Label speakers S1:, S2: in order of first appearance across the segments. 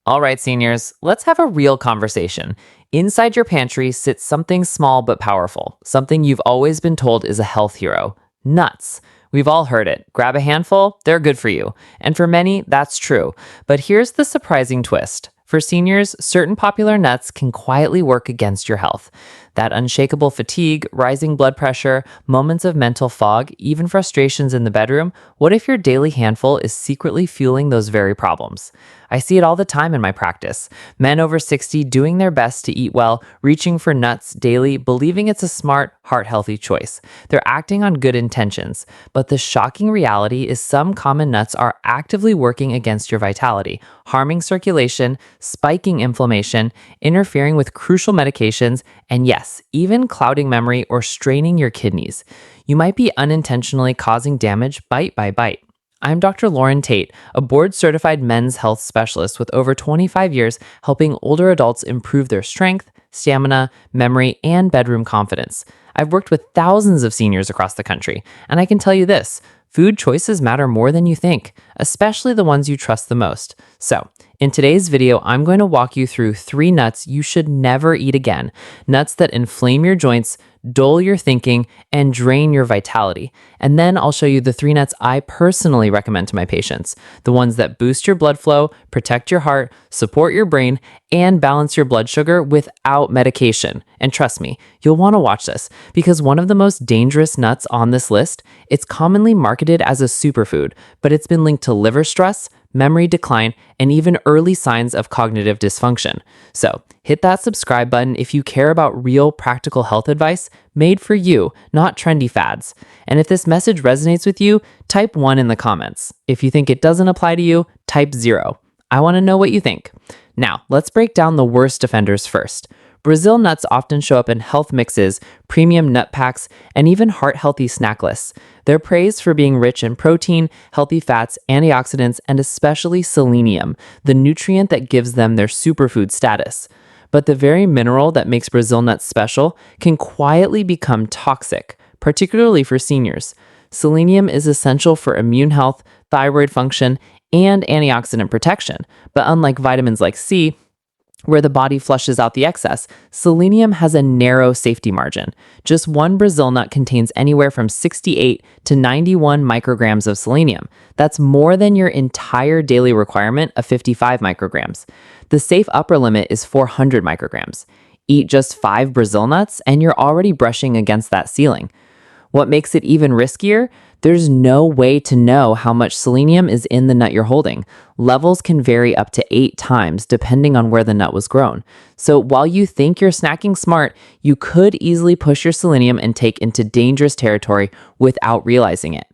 S1: All right, seniors, let's have a real conversation. Inside your pantry sits something small but powerful, something you've always been told is a health hero: nuts. We've all heard it. Grab a handful, they're good for you. And for many, that's true. But here's the surprising twist. For seniors, certain popular nuts can quietly work against your health. That unshakable fatigue, rising blood pressure, moments of mental fog, even frustrations in the bedroom, what if your daily handful is secretly fueling those very problems? I see it all the time in my practice. Men over 60 doing their best to eat well, reaching for nuts daily, believing it's a smart, heart-healthy choice. They're acting on good intentions. But the shocking reality is some common nuts are actively working against your vitality, harming circulation, spiking inflammation, interfering with crucial medications, and yes, even clouding memory or straining your kidneys. You might be unintentionally causing damage bite by bite. I'm Dr. Lauren Tate, a board-certified men's health specialist with over 25 years helping older adults improve their strength, stamina, memory, and bedroom confidence. I've worked with thousands of seniors across the country, and I can tell you this: food choices matter more than you think, especially the ones you trust the most. So, in today's video, I'm going to walk you through 3 nuts you should never eat again. Nuts that inflame your joints, dull your thinking, and drain your vitality. And then I'll show you the 3 nuts I personally recommend to my patients. The ones that boost your blood flow, protect your heart, support your brain, and balance your blood sugar without medication. And trust me, you'll want to watch this because one of the most dangerous nuts on this list, it's commonly marketed as a superfood, but it's been linked to liver stress, memory decline, and even early signs of cognitive dysfunction. So, hit that subscribe button if you care about real practical health advice made for you, not trendy fads. And if this message resonates with you, type 1 in the comments. If you think it doesn't apply to you, type 0. I want to know what you think. Now, let's break down the worst offenders first. Brazil nuts often show up in health mixes, premium nut packs, and even heart-healthy snack lists. They're praised for being rich in protein, healthy fats, antioxidants, and especially selenium, the nutrient that gives them their superfood status. But the very mineral that makes Brazil nuts special can quietly become toxic, particularly for seniors. Selenium is essential for immune health, thyroid function, and antioxidant protection. But unlike vitamins like C, where the body flushes out the excess, selenium has a narrow safety margin. Just one Brazil nut contains anywhere from 68 to 91 micrograms of selenium. That's more than your entire daily requirement of 55 micrograms. The safe upper limit is 400 micrograms. Eat just 5 Brazil nuts and you're already brushing against that ceiling. What makes it even riskier? There's no way to know how much selenium is in the nut you're holding. Levels can vary up to 8 times depending on where the nut was grown. So while you think you're snacking smart, you could easily push your selenium intake into dangerous territory without realizing it.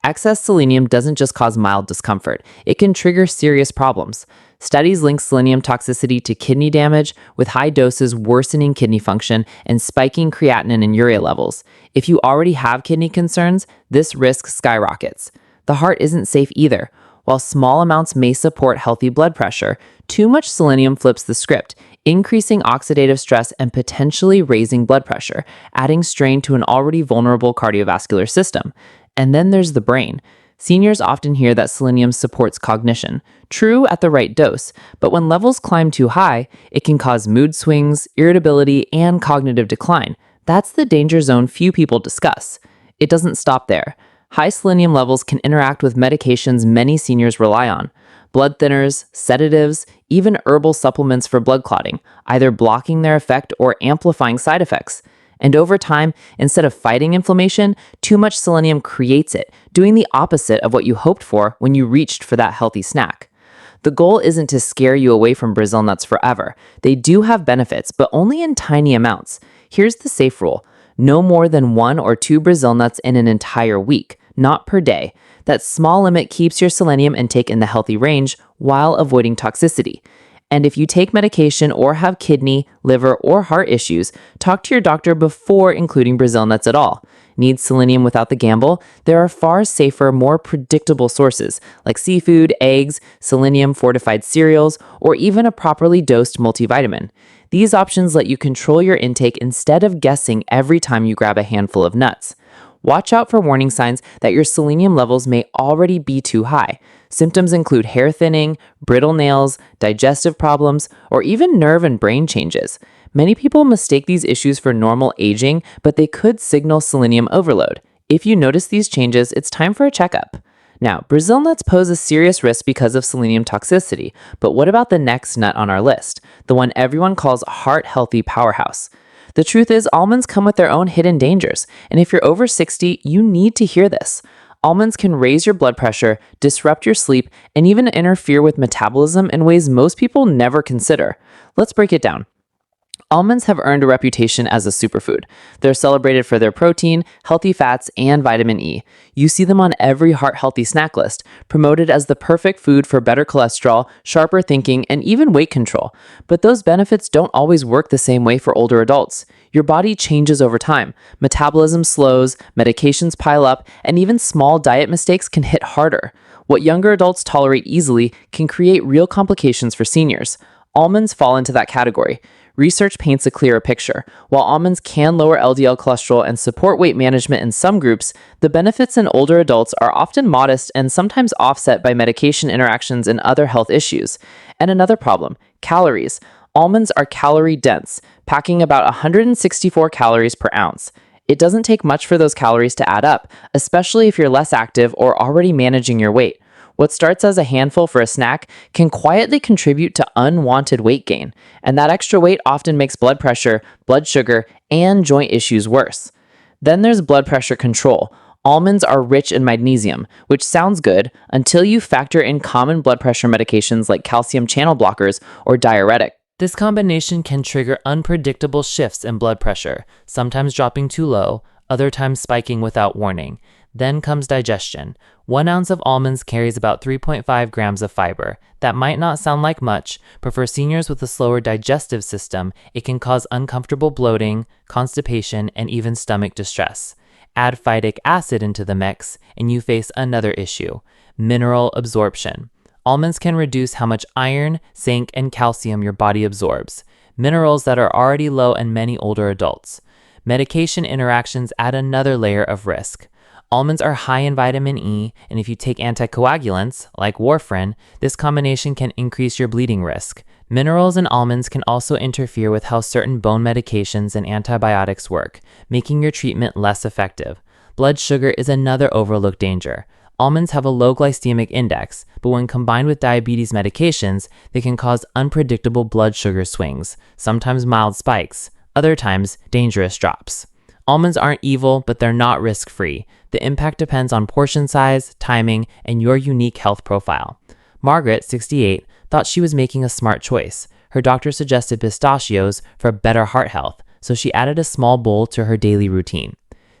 S1: Excess selenium doesn't just cause mild discomfort, it can trigger serious problems. Studies link selenium toxicity to kidney damage, with high doses worsening kidney function and spiking creatinine and urea levels. If you already have kidney concerns, this risk skyrockets. The heart isn't safe either. While small amounts may support healthy blood pressure, too much selenium flips the script, increasing oxidative stress and potentially raising blood pressure, adding strain to an already vulnerable cardiovascular system. And then there's the brain. Seniors often hear that selenium supports cognition. True at the right dose, but when levels climb too high, it can cause mood swings, irritability, and cognitive decline. That's the danger zone few people discuss. It doesn't stop there. High selenium levels can interact with medications many seniors rely on. Blood thinners, sedatives, even herbal supplements for blood clotting, either blocking their effect or amplifying side effects. And over time, instead of fighting inflammation, too much selenium creates it, doing the opposite of what you hoped for when you reached for that healthy snack. The goal isn't to scare you away from Brazil nuts forever. They do have benefits, but only in tiny amounts. Here's the safe rule: no more than 1 or 2 Brazil nuts in an entire week, not per day. That small limit keeps your selenium intake in the healthy range while avoiding toxicity. And if you take medication or have kidney, liver, or heart issues, talk to your doctor before including Brazil nuts at all. Need selenium without the gamble? There are far safer, more predictable sources like seafood, eggs, selenium-fortified cereals, or even a properly dosed multivitamin. These options let you control your intake instead of guessing every time you grab a handful of nuts. Watch out for warning signs that your selenium levels may already be too high. Symptoms include hair thinning, brittle nails, digestive problems, or even nerve and brain changes. Many people mistake these issues for normal aging, but they could signal selenium overload. If you notice these changes, it's time for a checkup. Now, Brazil nuts pose a serious risk because of selenium toxicity, but what about the next nut on our list, the one everyone calls heart-healthy powerhouse? The truth is, almonds come with their own hidden dangers, and if you're over 60, you need to hear this. Almonds can raise your blood pressure, disrupt your sleep, and even interfere with metabolism in ways most people never consider. Let's break it down. Almonds have earned a reputation as a superfood. They're celebrated for their protein, healthy fats, and vitamin E. You see them on every heart-healthy snack list, promoted as the perfect food for better cholesterol, sharper thinking, and even weight control. But those benefits don't always work the same way for older adults. Your body changes over time. Metabolism slows, medications pile up, and even small diet mistakes can hit harder. What younger adults tolerate easily can create real complications for seniors. Almonds fall into that category. Research paints a clearer picture. While almonds can lower LDL cholesterol and support weight management in some groups, the benefits in older adults are often modest and sometimes offset by medication interactions and other health issues. And another problem, calories. Almonds are calorie dense, packing about 164 calories per ounce. It doesn't take much for those calories to add up, especially if you're less active or already managing your weight. What starts as a handful for a snack can quietly contribute to unwanted weight gain, and that extra weight often makes blood pressure, blood sugar, and joint issues worse. Then there's blood pressure control. Almonds are rich in magnesium, which sounds good until you factor in common blood pressure medications like calcium channel blockers or diuretic. This combination can trigger unpredictable shifts in blood pressure, sometimes dropping too low, other times spiking without warning. Then comes digestion. 1 ounce of almonds carries about 3.5 grams of fiber. That might not sound like much, but for seniors with a slower digestive system, it can cause uncomfortable bloating, constipation, and even stomach distress. Add phytic acid into the mix, and you face another issue: mineral absorption. Almonds can reduce how much iron, zinc, and calcium your body absorbs, minerals that are already low in many older adults. Medication interactions add another layer of risk. Almonds are high in vitamin E, and if you take anticoagulants, like warfarin, this combination can increase your bleeding risk. Minerals in almonds can also interfere with how certain bone medications and antibiotics work, making your treatment less effective. Blood sugar is another overlooked danger. Almonds have a low glycemic index, but when combined with diabetes medications, they can cause unpredictable blood sugar swings, sometimes mild spikes, other times dangerous drops. Almonds aren't evil, but they're not risk-free. The impact depends on portion size, timing, and your unique health profile. Margaret, 68, thought she was making a smart choice. Her doctor suggested pistachios for better heart health, so she added a small bowl to her daily routine.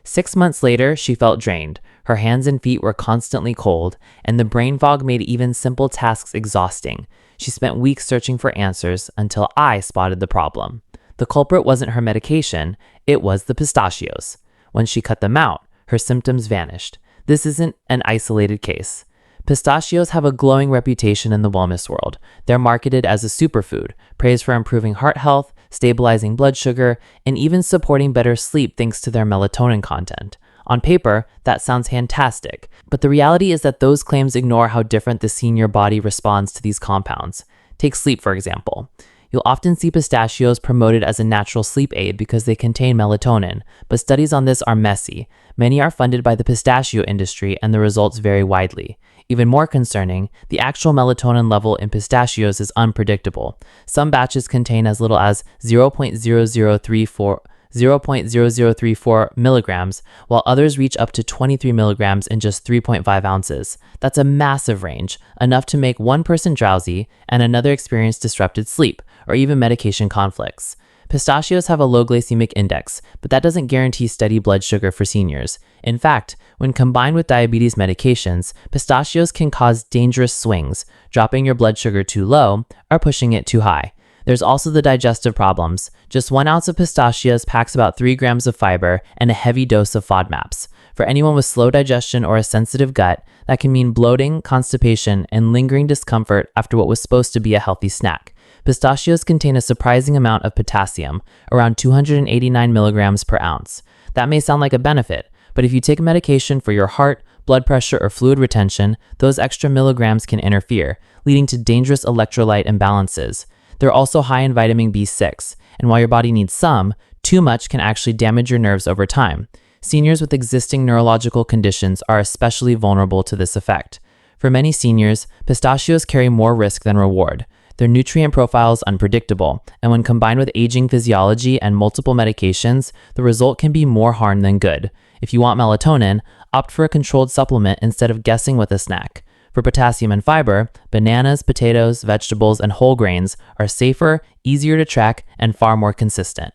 S1: 6 months later, she felt drained. Her hands and feet were constantly cold, and the brain fog made even simple tasks exhausting. She spent weeks searching for answers until I spotted the problem. The culprit wasn't her medication, it was the pistachios. When she cut them out, her symptoms vanished. This isn't an isolated case. Pistachios have a glowing reputation in the wellness world. They're marketed as a superfood, praised for improving heart health, stabilizing blood sugar, and even supporting better sleep thanks to their melatonin content. On paper, that sounds fantastic, but the reality is that those claims ignore how different the senior body responds to these compounds. Take sleep, for example. You'll often see pistachios promoted as a natural sleep aid because they contain melatonin, but studies on this are messy. Many are funded by the pistachio industry, and the results vary widely. Even more concerning, the actual melatonin level in pistachios is unpredictable. Some batches contain as little as 0.0034 milligrams, while others reach up to 23 milligrams in just 3.5 ounces. That's a massive range, enough to make one person drowsy and another experience disrupted sleep, or even medication conflicts. Pistachios have a low glycemic index, but that doesn't guarantee steady blood sugar for seniors. In fact, when combined with diabetes medications, pistachios can cause dangerous swings, dropping your blood sugar too low or pushing it too high. There's also the digestive problems. Just 1 ounce of pistachios packs about 3 grams of fiber and a heavy dose of FODMAPs. For anyone with slow digestion or a sensitive gut, that can mean bloating, constipation, and lingering discomfort after what was supposed to be a healthy snack. Pistachios contain a surprising amount of potassium, around 289 milligrams per ounce. That may sound like a benefit, But if you take a medication for your heart, blood pressure, or fluid retention, those extra milligrams can interfere, leading to dangerous electrolyte imbalances. They're also high in vitamin B6, and while your body needs some, too much can actually damage your nerves over time. Seniors with existing neurological conditions are especially vulnerable to this effect. For many seniors, pistachios carry more risk than reward. Their nutrient profile is unpredictable, and when combined with aging physiology and multiple medications, the result can be more harm than good. If you want melatonin, opt for a controlled supplement instead of guessing with a snack. For potassium and fiber, bananas, potatoes, vegetables, and whole grains are safer, easier to track, and far more consistent.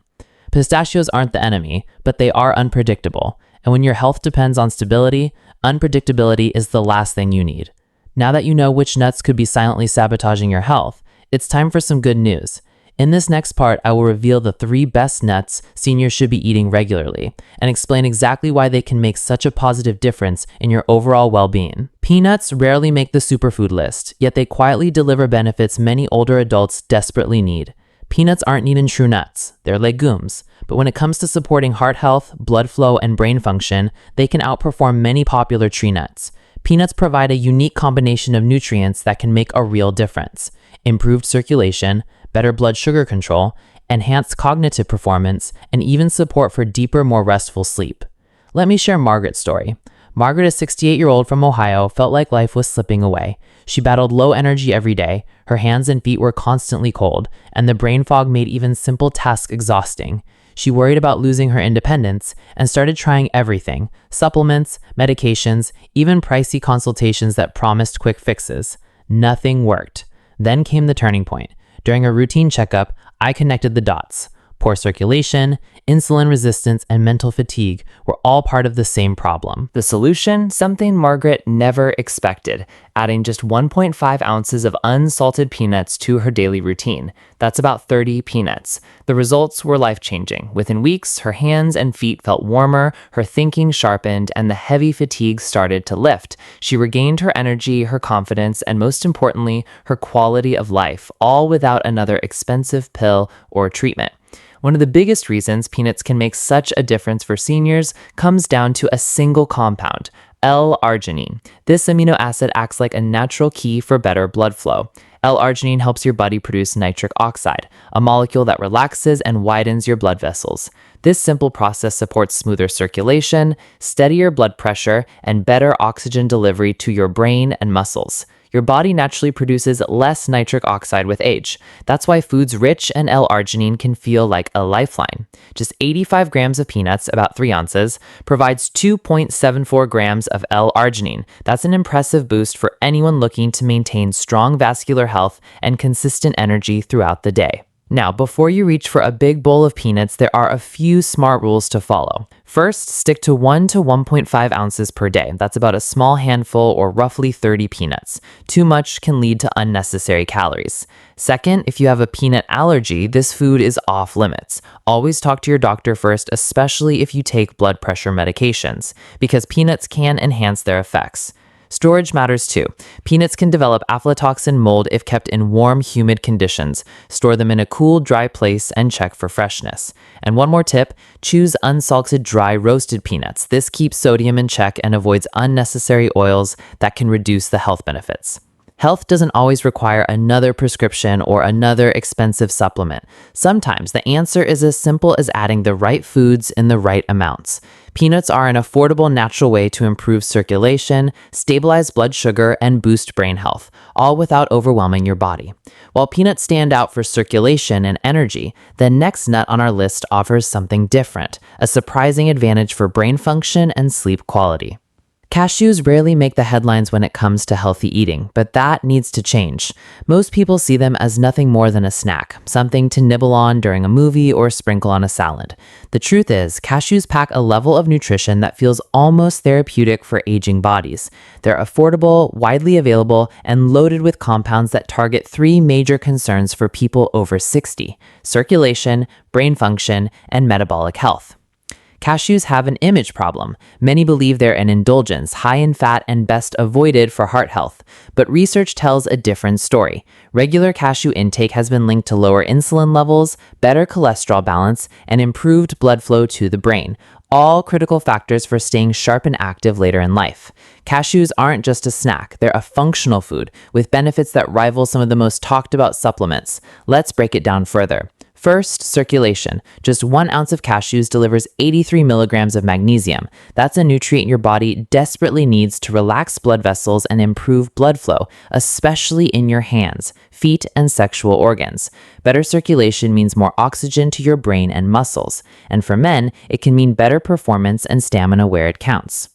S1: Pistachios aren't the enemy, but they are unpredictable, and when your health depends on stability, unpredictability is the last thing you need. Now that you know which nuts could be silently sabotaging your health, it's time for some good news. In this next part, I will reveal the 3 best nuts seniors should be eating regularly and explain exactly why they can make such a positive difference in your overall well-being. Peanuts rarely make the superfood list, yet they quietly deliver benefits many older adults desperately need. Peanuts aren't even true nuts, they're legumes, but when it comes to supporting heart health, blood flow, and brain function, they can outperform many popular tree nuts. Peanuts provide a unique combination of nutrients that can make a real difference. Improved circulation, better blood sugar control, enhanced cognitive performance, and even support for deeper, more restful sleep. Let me share Margaret's story. Margaret, a 68-year-old from Ohio, felt like life was slipping away. She battled low energy every day, her hands and feet were constantly cold, and the brain fog made even simple tasks exhausting. She worried about losing her independence and started trying everything: supplements, medications, even pricey consultations that promised quick fixes. Nothing worked. Then came the turning point. During a routine checkup, I connected the dots. Poor circulation, insulin resistance, and mental fatigue were all part of the same problem. The solution? Something Margaret never expected, adding just 1.5 ounces of unsalted peanuts to her daily routine. That's about 30 peanuts. The results were life-changing. Within weeks, her hands and feet felt warmer, her thinking sharpened, and the heavy fatigue started to lift. She regained her energy, her confidence, and most importantly, her quality of life, all without another expensive pill or treatment. One of the biggest reasons peanuts can make such a difference for seniors comes down to a single compound, L-arginine. This amino acid acts like a natural key for better blood flow. L-arginine helps your body produce nitric oxide, a molecule that relaxes and widens your blood vessels. This simple process supports smoother circulation, steadier blood pressure, and better oxygen delivery to your brain and muscles. Your body naturally produces less nitric oxide with age. That's why foods rich in L-arginine can feel like a lifeline. Just 85 grams of peanuts, about 3 ounces, provides 2.74 grams of L-arginine. That's an impressive boost for anyone looking to maintain strong vascular health and consistent energy throughout the day. Now, before you reach for a big bowl of peanuts, there are a few smart rules to follow. First, stick to 1 to 1.5 ounces per day. That's about a small handful or roughly 30 peanuts. Too much can lead to unnecessary calories. Second, if you have a peanut allergy, this food is off limits. Always talk to your doctor first, especially if you take blood pressure medications, because peanuts can enhance their effects. Storage matters too. Peanuts can develop aflatoxin mold if kept in warm, humid conditions. Store them in a cool, dry place and check for freshness. And one more tip, choose unsalted, dry, roasted peanuts. This keeps sodium in check and avoids unnecessary oils that can reduce the health benefits. Health doesn't always require another prescription or another expensive supplement. Sometimes the answer is as simple as adding the right foods in the right amounts. Peanuts are an affordable, natural way to improve circulation, stabilize blood sugar, and boost brain health, all without overwhelming your body. While peanuts stand out for circulation and energy, the next nut on our list offers something different, a surprising advantage for brain function and sleep quality. Cashews rarely make the headlines when it comes to healthy eating, but that needs to change. Most people see them as nothing more than a snack, something to nibble on during a movie or sprinkle on a salad. The truth is, cashews pack a level of nutrition that feels almost therapeutic for aging bodies. They're affordable, widely available, and loaded with compounds that target 3 major concerns for people over 60: circulation, brain function, and metabolic health. Cashews have an image problem. Many believe they're an indulgence, high in fat and best avoided for heart health. But research tells a different story. Regular cashew intake has been linked to lower insulin levels, better cholesterol balance, and improved blood flow to the brain, all critical factors for staying sharp and active later in life. Cashews aren't just a snack, they're a functional food with benefits that rival some of the most talked about supplements. Let's break it down further. First, circulation. Just 1 ounce of cashews delivers 83 milligrams of magnesium. That's a nutrient your body desperately needs to relax blood vessels and improve blood flow, especially in your hands, feet, and sexual organs. Better circulation means more oxygen to your brain and muscles. And for men, it can mean better performance and stamina where it counts.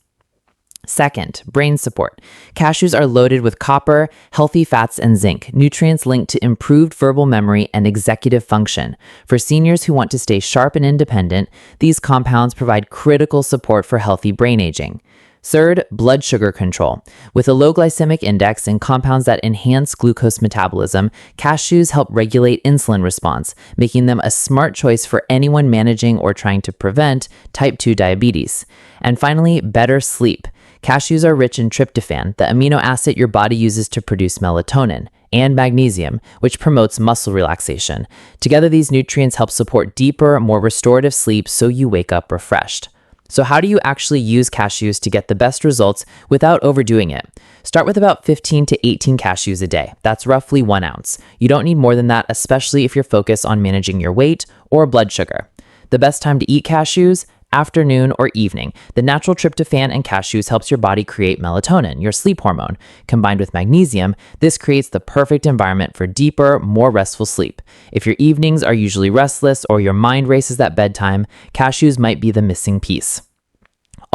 S1: Second, brain support. Cashews are loaded with copper, healthy fats, and zinc, nutrients linked to improved verbal memory and executive function. For seniors who want to stay sharp and independent, these compounds provide critical support for healthy brain aging. Third, blood sugar control. With a low glycemic index and compounds that enhance glucose metabolism, cashews help regulate insulin response, making them a smart choice for anyone managing or trying to prevent type 2 diabetes. And finally, better sleep. Cashews are rich in tryptophan, the amino acid your body uses to produce melatonin, and magnesium, which promotes muscle relaxation. Together, these nutrients help support deeper, more restorative sleep so you wake up refreshed. So how do you actually use cashews to get the best results without overdoing it? Start with about 15 to 18 cashews a day. That's roughly 1 ounce. You don't need more than that, especially if you're focused on managing your weight or blood sugar. The best time to eat cashews? Afternoon or evening. The natural tryptophan in cashews helps your body create melatonin, your sleep hormone. Combined with magnesium, this creates the perfect environment for deeper, more restful sleep. If your evenings are usually restless or your mind races at bedtime, cashews might be the missing piece.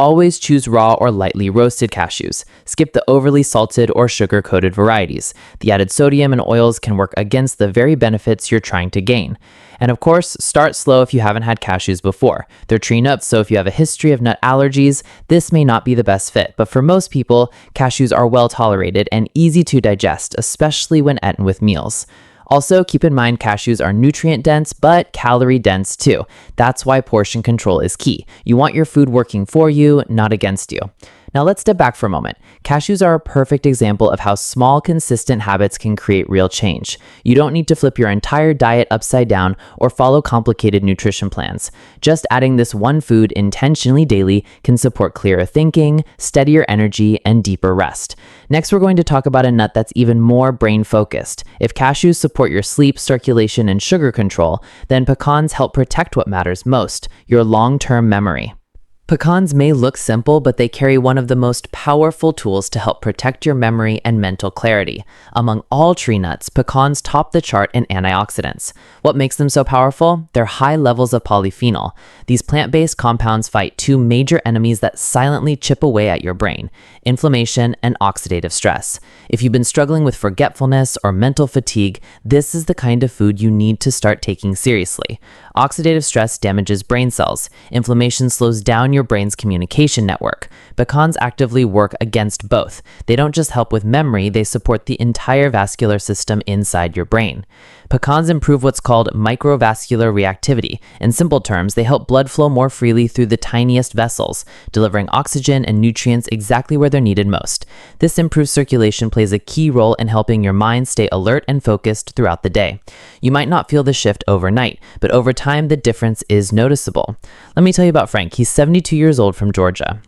S1: Always choose raw or lightly roasted cashews. Skip the overly salted or sugar-coated varieties. The added sodium and oils can work against the very benefits you're trying to gain. And of course, start slow if you haven't had cashews before. They're tree nuts, so if you have a history of nut allergies, this may not be the best fit. But for most people, cashews are well tolerated and easy to digest, especially when eaten with meals. Also, keep in mind cashews are nutrient dense, but calorie dense too. That's why portion control is key. You want your food working for you, not against you. Now let's step back for a moment. Cashews are a perfect example of how small, consistent habits can create real change. You don't need to flip your entire diet upside down or follow complicated nutrition plans. Just adding this one food intentionally daily can support clearer thinking, steadier energy, and deeper rest. Next, we're going to talk about a nut that's even more brain-focused. If cashews support your sleep, circulation, and sugar control, then pecans help protect what matters most, your long-term memory. Pecans may look simple, but they carry one of the most powerful tools to help protect your memory and mental clarity. Among all tree nuts, pecans top the chart in antioxidants. What makes them so powerful? Their high levels of polyphenol. These plant-based compounds fight two major enemies that silently chip away at your brain: inflammation and oxidative stress. If you've been struggling with forgetfulness or mental fatigue, this is the kind of food you need to start taking seriously. Oxidative stress damages brain cells. Inflammation slows down your brain's communication network. Pecans actively work against both. They don't just help with memory, they support the entire vascular system inside your brain. Pecans improve what's called microvascular reactivity. In simple terms, they help blood flow more freely through the tiniest vessels, delivering oxygen and nutrients exactly where they're needed most. This improved circulation plays a key role in helping your mind stay alert and focused throughout the day. You might not feel the shift overnight, but over time, the difference is noticeable. Let me tell you about Frank. He's 72 years old from Georgia,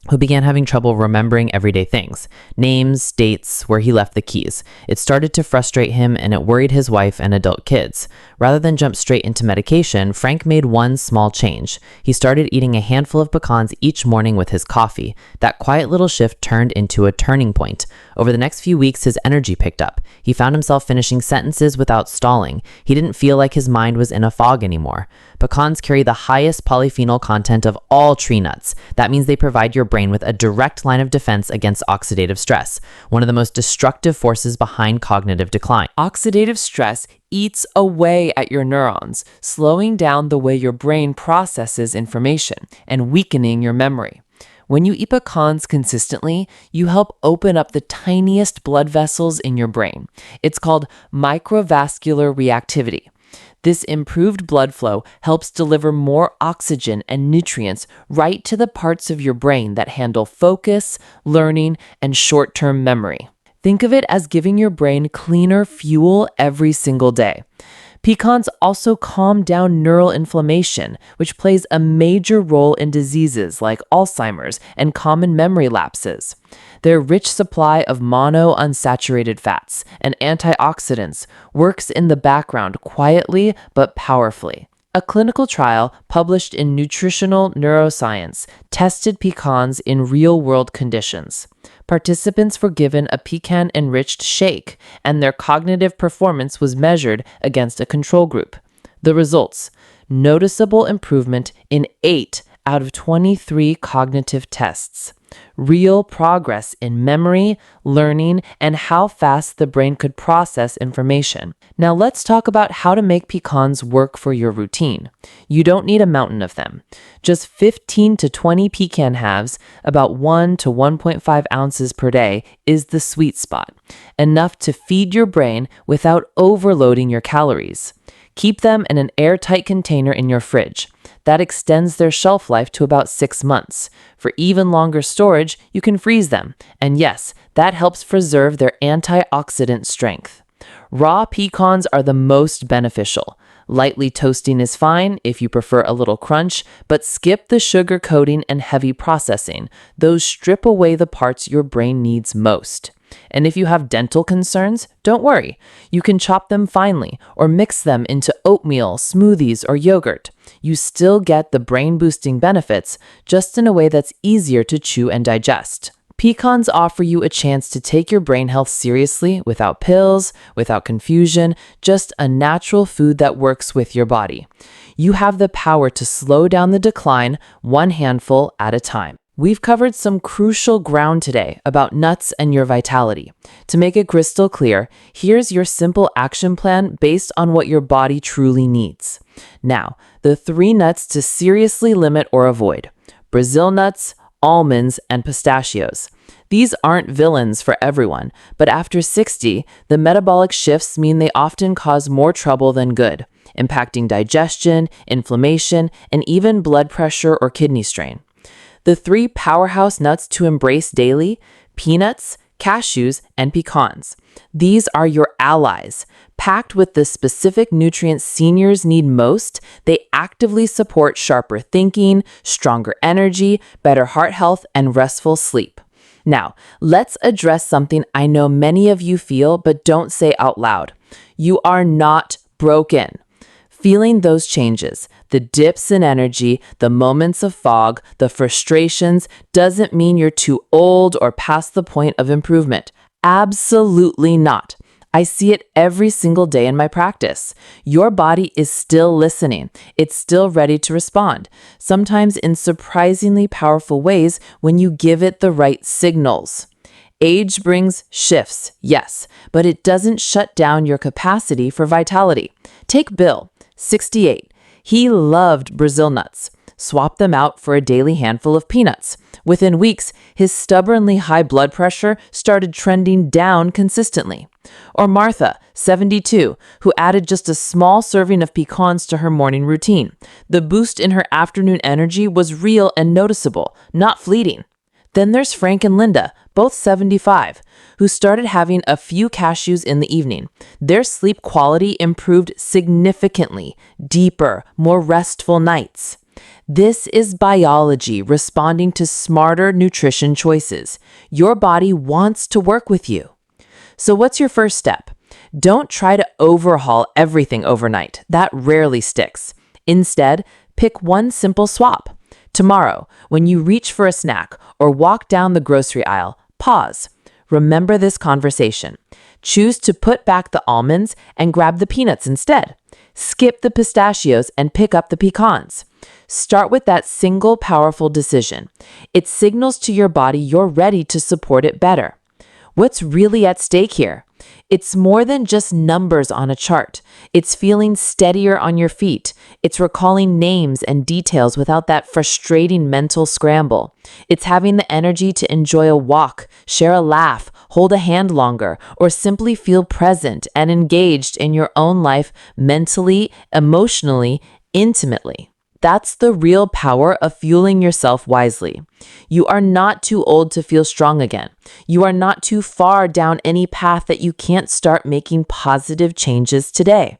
S1: who began having trouble remembering everyday things, names, dates, where he left the keys. It started to frustrate him and it worried his wife and adult kids. Rather than jump straight into medication, Frank made one small change. He started eating a handful of pecans each morning with his coffee. That quiet little shift turned into a turning point. Over the next few weeks, his energy picked up. He found himself finishing sentences without stalling. He didn't feel like his mind was in a fog anymore. Pecans carry the highest polyphenol content of all tree nuts. That means they provide your brain with a direct line of defense against oxidative stress, one of the most destructive forces behind cognitive decline.
S2: Oxidative stress eats away at your neurons, slowing down the way your brain processes information and weakening your memory. When you eat pecans consistently, you help open up the tiniest blood vessels in your brain. It's called microvascular reactivity. This improved blood flow helps deliver more oxygen and nutrients right to the parts of your brain that handle focus, learning, and short-term memory. Think of it as giving your brain cleaner fuel every single day. Pecans also calm down neural inflammation, which plays a major role in diseases like Alzheimer's and common memory lapses. Their rich supply of monounsaturated fats and antioxidants works in the background quietly but powerfully. A clinical trial published in Nutritional Neuroscience tested pecans in real-world conditions. Participants were given a pecan-enriched shake, and their cognitive performance was measured against a control group. The results: noticeable improvement in 8 out of 23 cognitive tests. Real progress in memory, learning, and how fast the brain could process information. Now let's talk about how to make pecans work for your routine. You don't need a mountain of them. Just 15 to 20 pecan halves, about 1 to 1.5 ounces per day, is the sweet spot, enough to feed your brain without overloading your calories. Keep them in an airtight container in your fridge. That extends their shelf life to about 6 months. For even longer storage, you can freeze them. And yes, that helps preserve their antioxidant strength. Raw pecans are the most beneficial. Lightly toasting is fine if you prefer a little crunch, but skip the sugar coating and heavy processing. Those strip away the parts your brain needs most. And if you have dental concerns, don't worry. You can chop them finely or mix them into oatmeal, smoothies, or yogurt. You still get the brain-boosting benefits, just in a way that's easier to chew and digest. Pecans offer you a chance to take your brain health seriously without pills, without confusion, just a natural food that works with your body. You have the power to slow down the decline one handful at a time. We've covered some crucial ground today about nuts and your vitality. To make it crystal clear, here's your simple action plan based on what your body truly needs. Now, the 3 nuts to seriously limit or avoid: Brazil nuts, almonds, and pistachios. These aren't villains for everyone, but after 60, the metabolic shifts mean they often cause more trouble than good, impacting digestion, inflammation, and even blood pressure or kidney strain. The 3 powerhouse nuts to embrace daily: peanuts, cashews, and pecans. These are your allies. Packed with the specific nutrients seniors need most, they actively support sharper thinking, stronger energy, better heart health, and restful sleep. Now, let's address something I know many of you feel but don't say out loud. You are not broken. Feeling those changes, the dips in energy, the moments of fog, the frustrations, doesn't mean you're too old or past the point of improvement. Absolutely not. I see it every single day in my practice. Your body is still listening. It's still ready to respond, sometimes in surprisingly powerful ways when you give it the right signals. Age brings shifts, yes, but it doesn't shut down your capacity for vitality. Take Bill, 68. He loved Brazil nuts. Swap them out for a daily handful of peanuts. Within weeks, his stubbornly high blood pressure started trending down consistently. Or Martha, 72, who added just a small serving of pecans to her morning routine. The boost in her afternoon energy was real and noticeable, not fleeting. Then there's Frank and Linda, both 75, who started having a few cashews in the evening. Their sleep quality improved significantly, deeper, more restful nights. This is biology responding to smarter nutrition choices. Your body wants to work with you. So what's your first step? Don't try to overhaul everything overnight. That rarely sticks. Instead, pick one simple swap. Tomorrow, when you reach for a snack or walk down the grocery aisle, pause. Remember this conversation. Choose to put back the almonds and grab the peanuts instead. Skip the pistachios and pick up the pecans. Start with that single powerful decision. It signals to your body you're ready to support it better. What's really at stake here? It's more than just numbers on a chart. It's feeling steadier on your feet. It's recalling names and details without that frustrating mental scramble. It's having the energy to enjoy a walk, share a laugh, hold a hand longer, or simply feel present and engaged in your own life mentally, emotionally, intimately. That's the real power of fueling yourself wisely. You are not too old to feel strong again. You are not too far down any path that you can't start making positive changes today.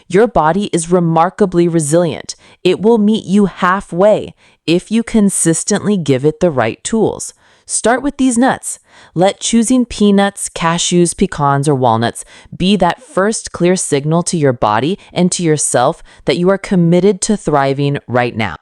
S2: Your body is remarkably resilient. It will meet you halfway if you consistently give it the right tools. Start with these nuts. Let choosing peanuts, cashews, pecans, or walnuts be that first clear signal to your body and to yourself that you are committed to thriving right now.